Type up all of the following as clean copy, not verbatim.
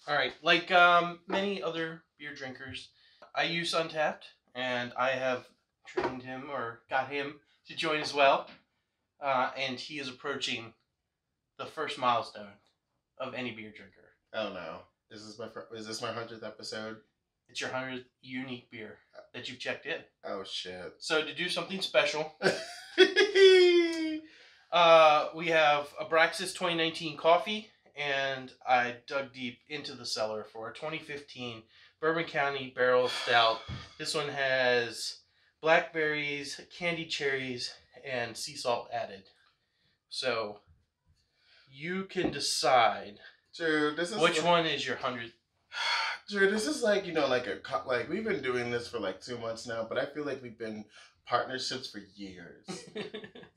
All right, like many other beer drinkers, I use Untapped, and I have trained him or got him to join as well. And he is approaching the first milestone of any beer drinker. Oh no. Is this my 100th episode? It's your 100th unique beer that you've checked in. Oh shit. So to do something special, we have Abraxas 2019 coffee, and I dug deep into the cellar for a 2015 Bourbon County Barrel Stout. This one has blackberries, candied cherries, and sea salt added. So you can decide Drew, which one is your 100th. Drew, this is like, like we've been doing this for like 2 months now, but I feel like we've been partnerships for years.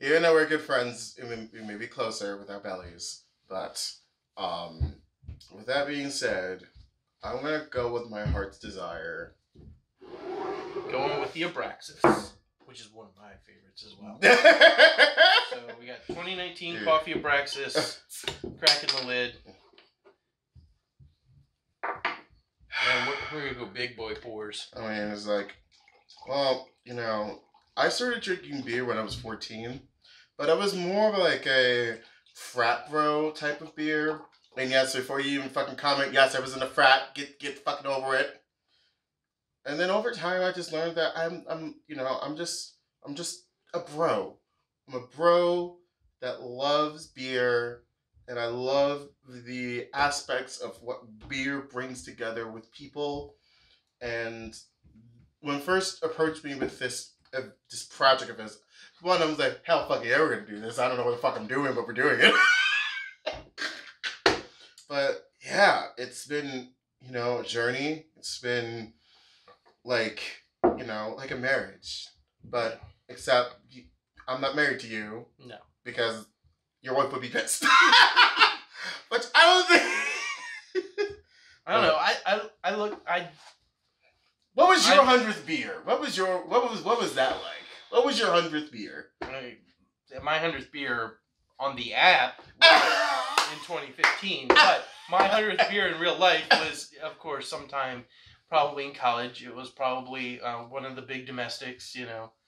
Even though we're good friends, we may be closer with our bellies. But with that being said, I'm gonna go with my heart's desire. Going with the Abraxas, which is one of my favorites as well. So we got 2019 Coffee Abraxas, cracking the lid. And we're going to go big boy pours. I mean, it's like, well, I started drinking beer when I was 14, but I was more of like a frat bro type of beer. And yes, before you even fucking comment, yes, I was in a frat. Get fucking over it. And then over time, I just learned that I'm just a bro. I'm a bro that loves beer, and I love the aspects of what beer brings together with people. And when first approached me with this project of his, one, I was like, hell, fuck yeah, we're gonna do this. I don't know what the fuck I'm doing, but we're doing it. But yeah, it's been a journey. It's been like a marriage, but except I'm not married to you. No, because your wife would be pissed. But I don't think. I don't know. I. What was your 100th beer? What was that like? What was your 100th beer? My 100th beer on the app was in 2015, but my 100th beer in real life was, of course, sometime probably in college. It was probably one of the big domestics,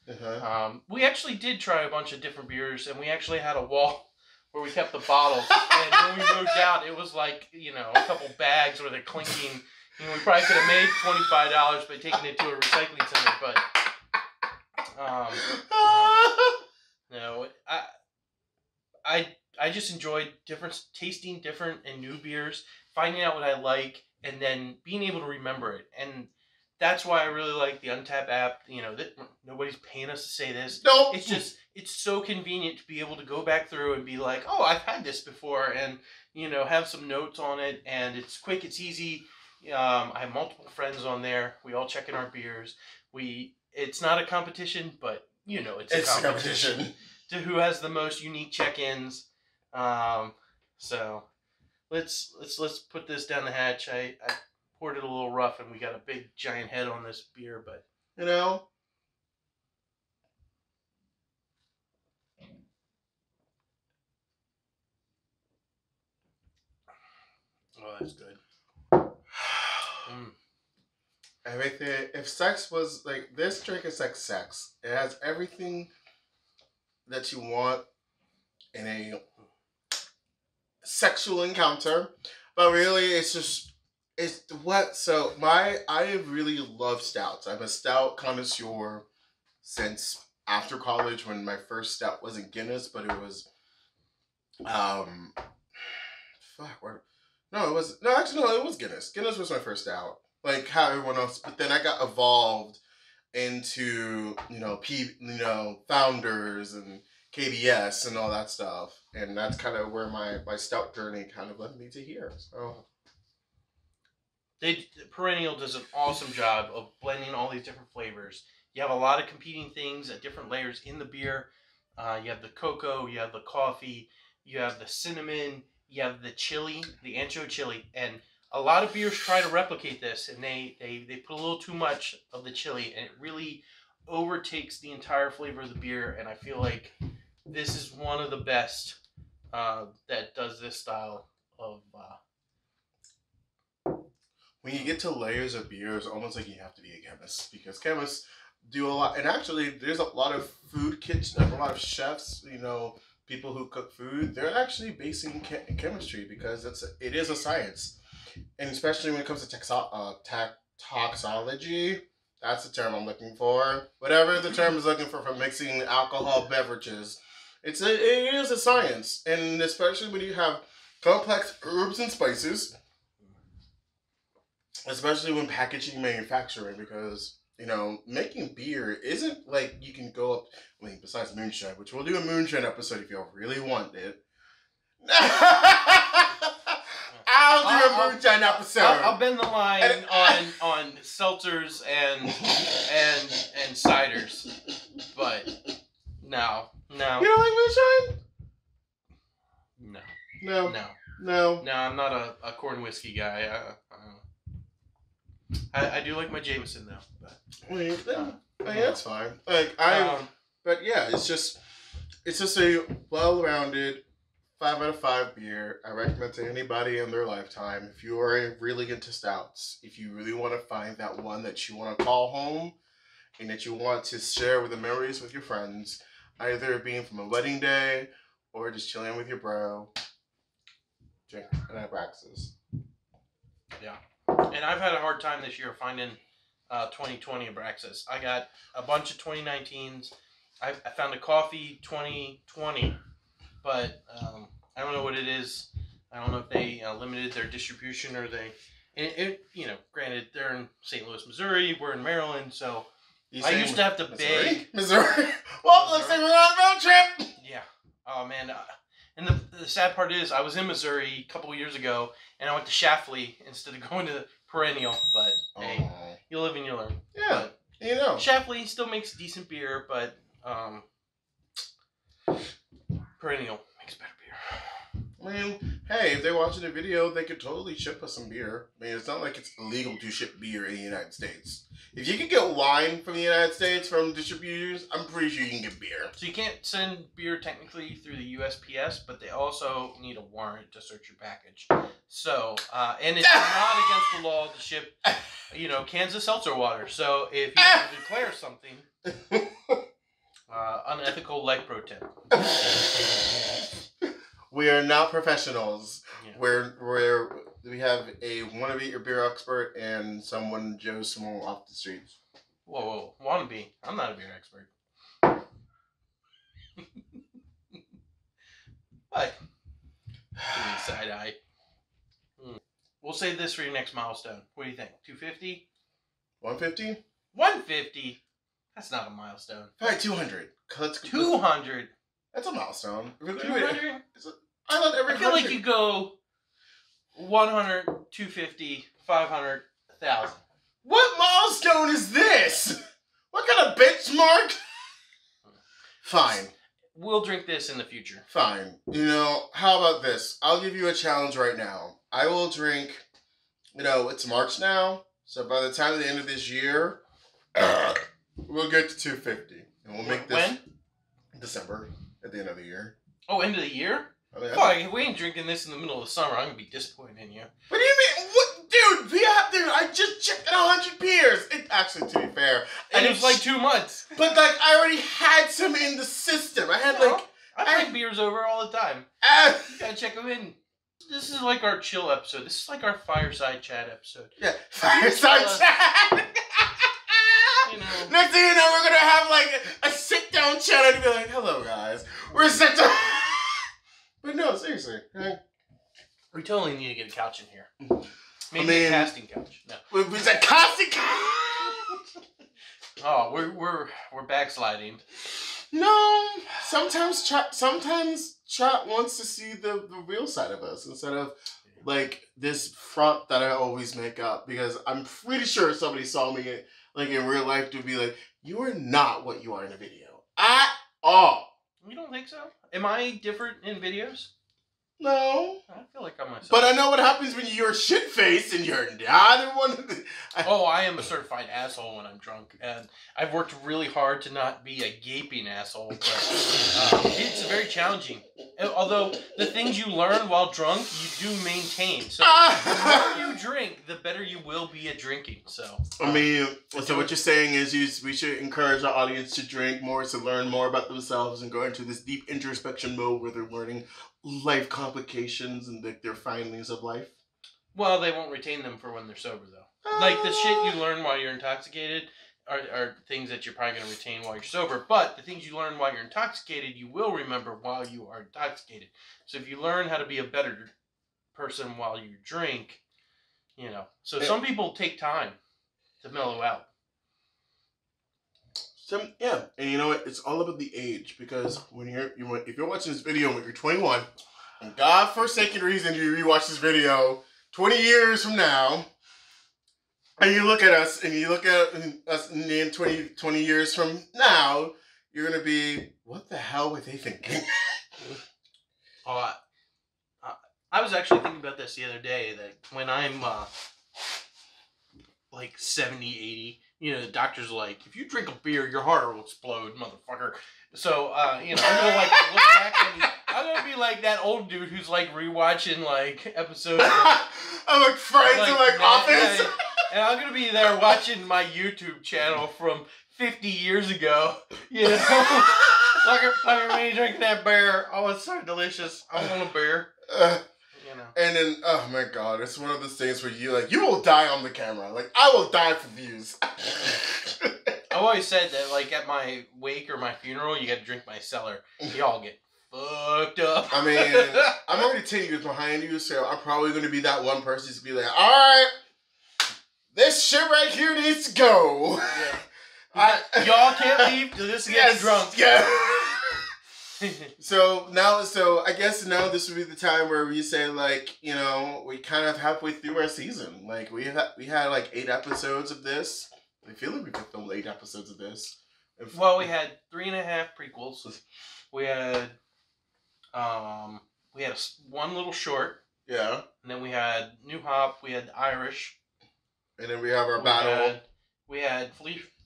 Uh-huh. We actually did try a bunch of different beers, and we actually had a wall where we kept the bottles. And when we moved out, it was like, a couple bags where they're clinking. We probably could have made $25 by taking it to a recycling center, but no, I just enjoyed tasting different and new beers, finding out what I like, and then being able to remember it. And that's why I really like the Untapped app. That nobody's paying us to say this. Nope. It's so convenient to be able to go back through and be like, oh, I've had this before, and have some notes on it. And it's quick, it's easy. I have multiple friends on there. We all check in our beers. It's not a competition, but it's a competition to who has the most unique check-ins. So let's put this down the hatch. I poured it a little rough, and we got a big giant head on this beer, but oh, that's good. Everything. If sex was like this drink is like sex. It has everything that you want in a sexual encounter, but really it's what. So I really love stouts. I'm a stout connoisseur since after college, when my first stout wasn't Guinness, but it was it was Guinness. Guinness was my first stout. Like how everyone else, but then I got evolved into Founders and KBS and all that stuff, and that's kind of where my stout journey kind of led me to here. So Perennial does an awesome job of blending all these different flavors. You have a lot of competing things at different layers in the beer. You have the cocoa, you have the coffee, you have the cinnamon, you have the chili, the ancho chili, and a lot of beers try to replicate this, and they put a little too much of the chili, and it really overtakes the entire flavor of the beer. And I feel like this is one of the best that does this style of when you get to layers of beer, it's almost like you have to be a chemist because chemists do a lot. And actually, there's a lot of food kitchen, like a lot of chefs, you know, people who cook food. They're actually basing chemistry because it is a science, and especially when it comes to toxology. That's the term I'm looking for. Whatever the term is looking for mixing alcohol beverages. It is a science. And especially when you have complex herbs and spices. Especially when packaging manufacturing. Because, you know, making beer isn't like you can go up... I mean, besides moonshine. Which we'll do a moonshine episode if y'all really want it. I'll do a moonshine episode. I'll bend the line on seltzers and ciders, but no. You don't like moonshine? No. No. I'm not a corn whiskey guy. I do like my Jameson though. But that's fine. Like but yeah, it's just a well-rounded 5 out of 5 beer. I recommend to anybody in their lifetime. If you are really into stouts, if you really want to find that one that you want to call home and that you want to share with the memories with your friends, either being from a wedding day or just chilling with your bro, drink an Abraxas. Yeah. And I've had a hard time this year finding 2020 Abraxas. I got a bunch of 2019s. I found a coffee 2020. But I don't know what it is. I don't know if they limited their distribution or they... you know, granted, they're in St. Louis, Missouri. We're in Maryland, so... I used to have to beg... Missouri? Well, looks like we're on a road trip! Yeah. Oh, man. And the sad part is, I was in Missouri a couple of years ago, and I went to Shafley instead of going to Perennial. But, hey, you live and you learn. Yeah, but you know. Shafley still makes decent beer, but... Perennial makes better beer. I mean, hey, if they're watching the video, they could totally ship us some beer. I mean, it's not like it's illegal to ship beer in the United States. If you can get wine from the United States from distributors, I'm pretty sure you can get beer. So you can't send beer technically through the USPS, but they also need a warrant to search your package. So, and it's not against the law to ship, you know, cans of seltzer water. So if you declare something... unethical leg protest. We are not professionals. Yeah. We have a wannabe beer expert and someone Joe Small off the streets. Whoa, wannabe? I'm not a beer expert. What? Give me side eye. We'll save this for your next milestone. What do you think? 250? 150? 150? That's not a milestone. All right, 200. 200. That's a milestone. 200? I thought every I feel 100. like you go 100, 250, 500, 1,000. What milestone is this? What kind of benchmark? Fine. We'll drink this in the future. Fine. You know, how about this? I'll give you a challenge right now. I will drink, you know, it's March now. So by the time of the end of this year, we'll get to 250. And we'll make this... When? December, at the end of the year. Oh, end of the year? I mean, Fuck, if we ain't drinking this in the middle of the summer, I'm gonna be disappointed in you. What do you mean? What? Dude, I just checked 100 beers. It actually, to be fair. And it was like 2 months. But, like, I already had some in the system. I had, like... I bring beers over all the time. You gotta check them in. This is like our chill episode. This is like our Fireside Chat episode. Yeah, Fireside Chat! You know. Next thing you know, we're gonna have like a sit-down chat and be like, "Hello, guys, we're sit down." But no, seriously, we totally need to get a couch in here. Maybe a casting couch. No, it's a casting couch. Oh, we're backsliding. No, sometimes chat wants to see the real side of us instead of like this front that I always make up, because I'm pretty sure if somebody saw me like in real life to be like, you are not what you are in a video at all. You don't think so? Am I different in videos? No. I feel like I'm myself. But I know what happens when you're shit-faced and you're neither one of the... I am a certified asshole when I'm drunk. And I've worked really hard to not be a gaping asshole. But it's very challenging. Although the things you learn while drunk, you do maintain. So the more you drink, the the better you will be at drinking. So I mean, so what you're saying is we should encourage our audience to drink more, to learn more about themselves, and go into this deep introspection mode where they're learning life complications and their findings of life. Well, they won't retain them for when they're sober, though. Like, the shit you learn while you're intoxicated are things that you're probably going to retain while you're sober. But the things you learn while you're intoxicated, you will remember while you are intoxicated. So if you learn how to be a better person while you drink, you know. So some people take time to mellow out. And you know what? It's all about the age, because when if you're watching this video when you're 21, and God-forsaken reason you rewatch this video 20 years from now, and you look at us, and you look at us in 20 years from now, you're going to be, what the hell were they thinking? I was actually thinking about this the other day, that when I'm like 70, 80, you know, the doctor's like, if you drink a beer, your heart will explode, motherfucker. So, you know, I'm going to like look back and I'm going to be like that old dude who's like rewatching like episodes I'm like Friends and like Office. And I'm going to be there watching my YouTube channel from 50 years ago, you know. Look at me drinking that beer. Oh, it's so delicious. I want a beer. You know. And then, oh my God, it's one of those things where you will die on the camera. Like, I will die for views. I've always said that, like, at my wake or my funeral, you got to drink my cellar. Y'all get fucked up. I mean, I'm already 10 years behind you, so I'm probably going to be that one person to be like, all right, this shit right here needs to go. Yeah. Y'all can't leave till this gets drunk. Yeah. So I guess now this would be the time where we say, like, you know, we kind of halfway through our season. Like, we had like 8 episodes of this. I feel like we could film 8 episodes of this. Well, we had 3.5 prequels. We had one little short. Yeah. And then we had New Hop. We had Irish. And then we have our battle. We had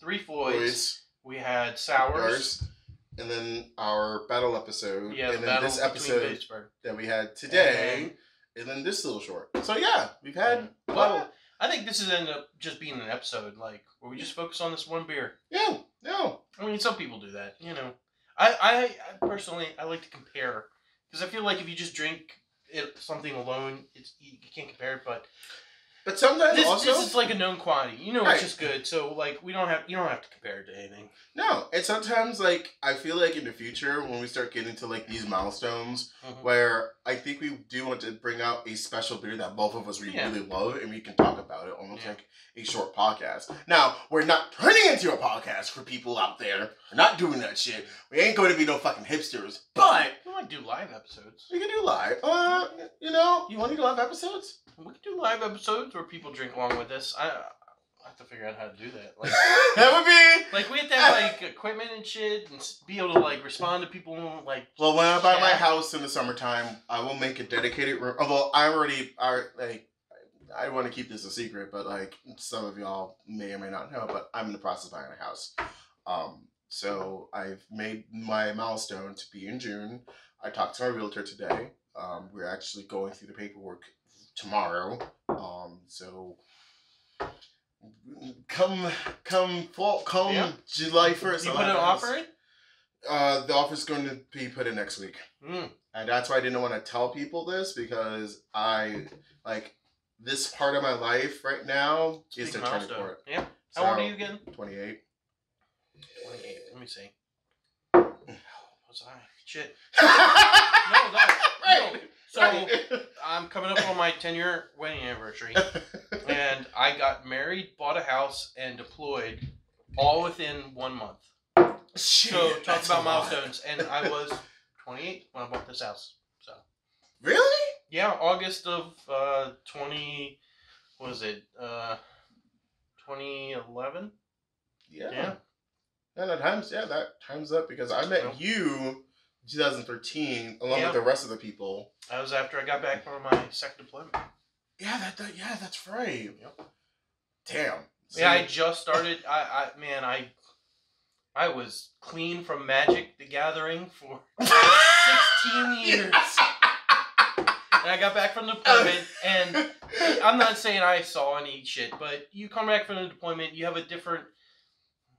Three Floyds. We had Sours. And then our battle episode. Yeah, and then this episode that we had today. And then this little short. So yeah, we've had. Well, I think this has ended up just being an episode, like, where we just focus on this one beer. Yeah, no. I mean, some people do that, you know. I personally, I like to compare. Because I feel like if you just drink something alone, you can't compare it, but sometimes this is like a known quantity. You know, it's just good. So, like, you don't have to compare it to anything. No, and sometimes, like, I feel like in the future, when we start getting to, like, these milestones, where I think we do want to bring out a special beer that both of us really love, and we can talk about it almost like a short podcast. Now, we're not turning into a podcast for people out there. We're not doing that shit. We ain't going to be no fucking hipsters, but we might do live episodes. We can do live. You know, you want to do live episodes? We can do live episodes where people drink along with us. I have to figure out how to do that. Like, that would be like, we have to have like equipment and shit, and be able to like respond to people. Like, well, when I buy my house in the summertime, I will make a dedicated room. Although I want to keep this a secret, but like some of y'all may or may not know, but I'm in the process of buying a house. So I've made my milestone to be in June. I talked to my realtor today. We're actually going through the paperwork tomorrow. So come July 1st. You put an offer in? The offer's going to be put in next week. And that's why I didn't want to tell people this, because this part of my life right now is the turning point. Yeah. How old are you again? 28. 28. Let me see. Was I? Shit. No. So, I'm coming up on my 10-year wedding anniversary, and I got married, bought a house, and deployed all within 1 month. Shit, so, talk about milestones, and I was 28 when I bought this house. So. Really? Yeah, August of 2011? Yeah. That time's up, because I met you 2013, along with the rest of the people. That was after I got back from my second deployment. Yeah, that's right. Yep. Damn. So, yeah, I just started. I was clean from Magic the Gathering for 16 years. I got back from the deployment, and I'm not saying I saw any shit, but you come back from the deployment, you have a different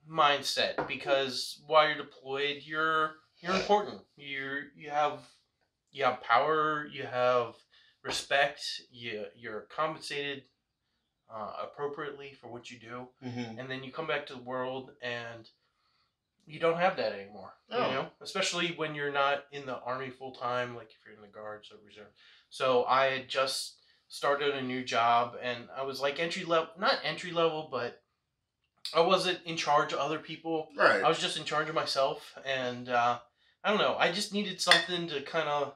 mindset because while you're deployed, you're important. You have power, you have respect, you're compensated appropriately for what you do, and then you come back to the world and you don't have that anymore. You know, especially when you're not in the Army full time, like if you're in the Guards or Reserve. So I had just started a new job, and I was like not entry level, but I wasn't in charge of other people. Right. I was just in charge of myself, and I don't know. I just needed something to kind of,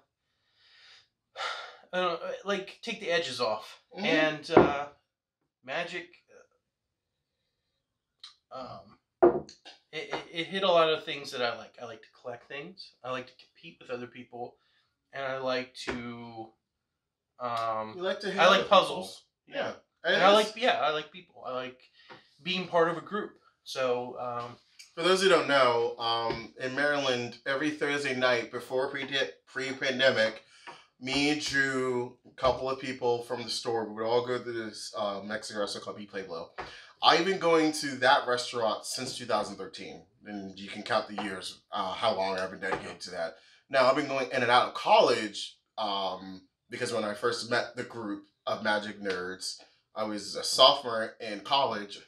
like take the edges off, and Magic. It hit a lot of things that I like. I like to collect things. I like to compete with other people, and I like to. You like to. I like puzzles. People. Yeah. And I like people. I like being part of a group. So. For those who don't know, in Maryland, every Thursday night before pre-pandemic, me, Drew, a couple of people from the store, we would all go to this Mexican restaurant called Pueblo. I've been going to that restaurant since 2013, and you can count the years, how long I've been dedicated to that. Now, I've been going in and out of college, because when I first met the group of Magic nerds, I was a sophomore in college,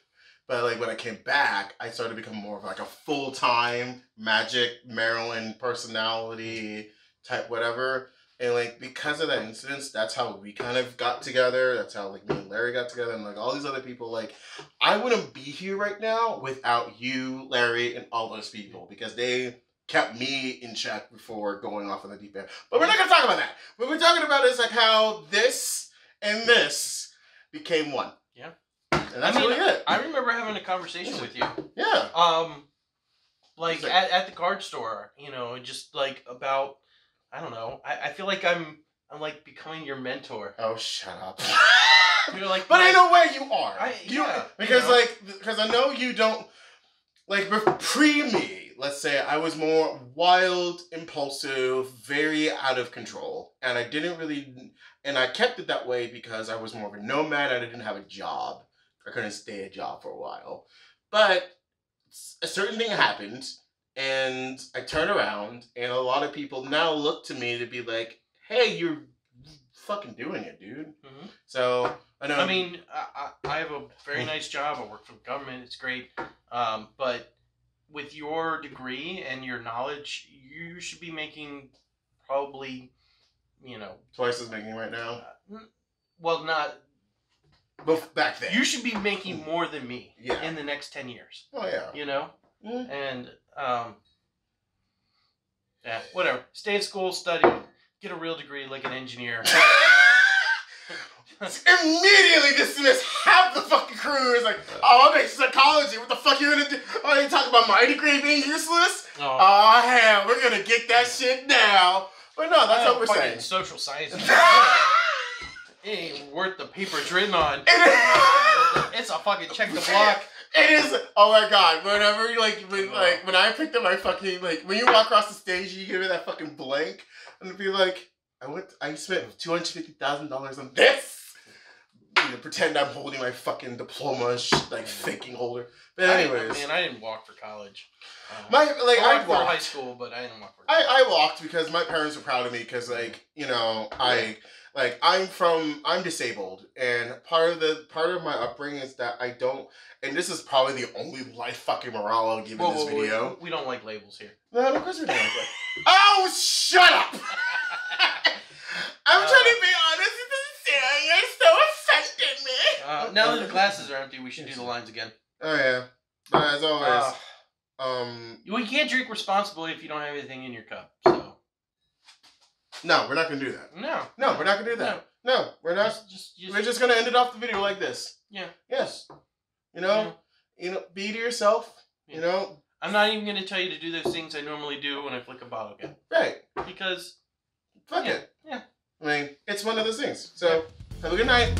but like when I came back, I started to become more of like a full-time Magic Maryland personality type whatever. And, like, because of that incident, that's how we kind of got together. That's how, like, me and Larry got together. And, like, all these other people, like, I wouldn't be here right now without you, Larry, and all those people. Because they kept me in check before going off on the deep end. But we're not going to talk about that. What we're talking about is, like, how this and this became one. Yeah. And that's really it. I remember having a conversation with you. Yeah. Like, at the card store, you know, just, like, about... I don't know. I feel like I'm like becoming your mentor. Oh, shut up. You're like, but in a way you are. Because I know you don't, like, pre-me, let's say, I was more wild, impulsive, very out of control. And I didn't really, and I kept it that way because I was more of a nomad. I didn't have a job. I couldn't stay at a job for a while. But a certain thing happened. And I turn around, and a lot of people now look to me to be like, "Hey, you're fucking doing it, dude." So I know. I mean, I have a very nice job. I work for the government. It's great. But with your degree and your knowledge, you should be making probably, you know, twice as making right now. Well, not. But back then, you should be making more than me. Yeah. In the next 10 years. Oh yeah. You know, and. Yeah, whatever. Stay in school, study, get a real degree like an engineer. Immediately dismiss half the fucking crew. It's like, oh, I'm in psychology. What the fuck you gonna do? Oh, you talking about my degree being useless? Oh, hell, we're gonna get that shit now. But no, that's what we're saying. Social sciences. It ain't worth the paper it's written on. It's a fucking check the block. It is. Oh my god! Whenever when I picked up my fucking when you walk across the stage, you give me that fucking blank, and it'd be like, I spent $250,000 on this. You know, pretend I'm holding my fucking diploma, faking holder. But anyways, I didn't walk for college. I walked for high school, but I didn't walk for. I walked because my parents were proud of me because I'm disabled, and part of my upbringing is that I don't, and this is probably the only life fucking morale I'll give in this video. We don't like labels here. No, of course we don't like labels. Oh, shut up! I'm trying to be honest. It doesn't say you're so offended me. Now that the glasses are empty, we should do the lines again. Oh yeah, but as always, you can't drink responsibly if you don't have anything in your cup. So. No, we're not gonna do that. No, we're not gonna do that. No, we're not. We're just gonna end it off the video like this. Yeah. Yes. You know, be to yourself. Yeah. You know. I'm not even gonna tell you to do those things I normally do when I flick a bottle again. Right. Because. Fuck it. Yeah. I mean, it's one of those things. So, have a good night.